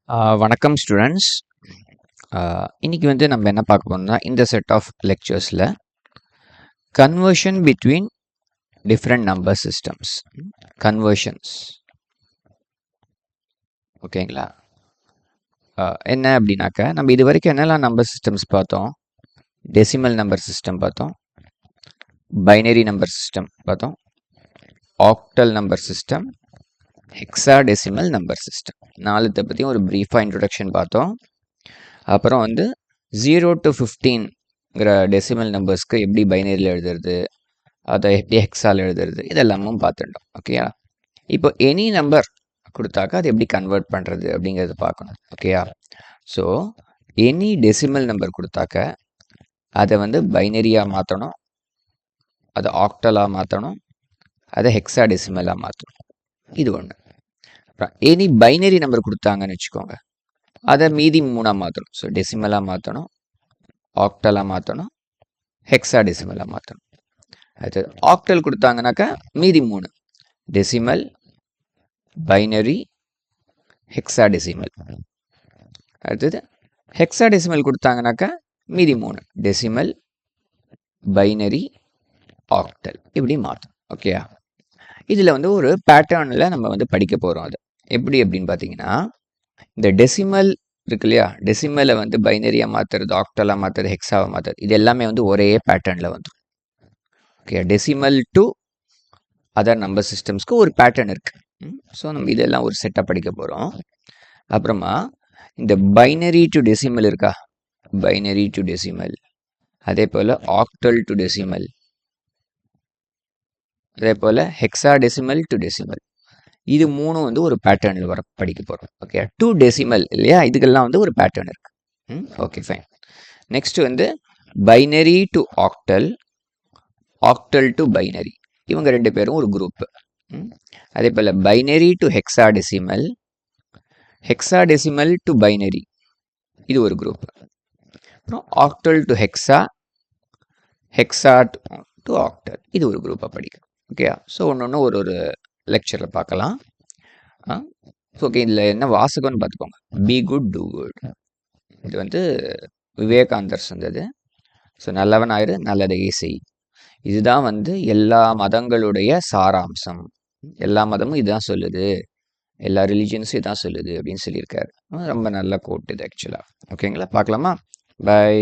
வணக்கம் ஸ்டூடெண்ட்ஸ். இன்னைக்கு வந்து நம்ம என்ன பார்க்க போறோம்னா இந்த செட் ஆஃப் லெக்சர்ஸில் conversion between different number systems, conversions. ஓகேங்களா? என்ன அப்படின்னாக்கா நம்ம இது வரைக்கும் என்னெல்லாம் நம்பர் சிஸ்டம்ஸ் பார்த்தோம்? டெசிமல் நம்பர் சிஸ்டம் பார்த்தோம், பைனரி நம்பர் சிஸ்டம் பார்த்தோம், octal number system, hexadecimal number system. நாலுத்தை பற்றியும் ஒரு ப்ரீஃபாக இன்ட்ரொடக்ஷன் பார்த்தோம். அப்புறம் வந்து 0 to 15ங்கிற டெசிமல் நம்பர்ஸ்க்கு எப்படி பைனரியில் எழுதுறது, அதை எப்படி ஹெக்ஸால் எழுதுறது, இதெல்லாமும் பார்த்துட்டோம். ஓகேயா? இப்போ எனி நம்பர் கொடுத்தாக்கா அது எப்படி கன்வெர்ட் பண்ணுறது அப்படிங்கிறத பார்க்கணும். ஓகேயா? ஸோ எனி டெசிமல் நம்பர் கொடுத்தாக்க அதை வந்து பைனரியாக மாற்றணும், அதை ஆக்டலாக மாற்றணும், அதை ஹெக்ஸா டெசிமலாக மாற்றணும். இது ஒன்று. அப்புறம் எனி பைனரி நம்பர் கொடுத்தாங்கன்னு வச்சுக்கோங்க, அதை மீதி மூணாக மாற்றணும். ஸோ டெசிமலாக மாற்றணும், ஆக்டலாக மாற்றணும், ஹெக்ஸா டெசிமலாக மாற்றணும். அடுத்தது ஆக்டல் கொடுத்தாங்கனாக்கா மீதி மூணு, டெசிமல், பைனரி, ஹெக்ஸா டெசிமல். அடுத்தது ஹெக்ஸா டெசிமல் கொடுத்தாங்கனாக்கா மீதி மூணு, டெசிமல், பைனரி, ஆக்டல். இப்படி மாற்றணும். ஓகேயா? இதில் வந்து ஒரு பேட்டர்னில் நம்ம வந்து படிக்க போகிறோம். அது எப்படி அப்படின்னு பார்த்தீங்கன்னா, இந்த டெசிமல் இருக்கு இல்லையா, டெசிமலை வந்து பைனரியாக மாற்றுறது, ஆக்டலாக மாற்றுறது, ஹெக்ஸாவை மாற்றுறது, இது எல்லாமே வந்து ஒரே பேட்டர்னில் வந்துடும். Okay, decimal to other number சிஸ்டம்ஸ்க்கு ஒரு பேட்டர்ன் இருக்குது. ஸோ நம்ம இதெல்லாம் ஒரு செட்டாக படிக்க போகிறோம். அப்புறமா இந்த பைனரி டு டெசிமல் இருக்கா, பைனரி டு டெசிமல், அதே போல் ஆக்டல் டு டெசிமல், அதே போல் ஹெக்ஸா டெசிமல் டு டெசிமல், இது மூணும் வந்து ஒரு பேட்டர்னில் வர படிக்க போகிறோம். ஓகே, டு டெசிமல் இல்லையா, இதுக்கெல்லாம் வந்து ஒரு பேட்டர்ன் இருக்கு. Okay, fine. நெக்ஸ்ட் வந்து binary to octal, octal to binary, இவங்க ரெண்டு பேரும் ஒரு குரூப். அதே போல் binary to hexadecimal, hexadecimal to binary, இது ஒரு குரூப். அப்புறம் octal to hexa, hexa to octal, இது ஒரு குரூப்பாக படிக்கும். ஓகே, ஸோ ஒன்று ஒரு ஒரு லெக்சரில் பார்க்கலாம். ஓகே, இதில் என்ன வாசகம்னு பார்த்துக்கோங்க. பி குட் டூ குட், இது வந்து விவேகானந்தர் சொன்னது. ஸோ நல்லவன் ஆயிரு, நல்லதையே செய், இதுதான் வந்து எல்லா மதங்களுடைய சாராம்சம். எல்லா மதமும் இதுதான் சொல்லுது, எல்லா ரிலிஜியன்ஸும் இதான் சொல்லுது அப்படின்னு சொல்லியிருக்காரு. ரொம்ப நல்ல கோட் இது ஆக்சுவலாக. ஓகேங்களா? பார்க்கலாமா? பை.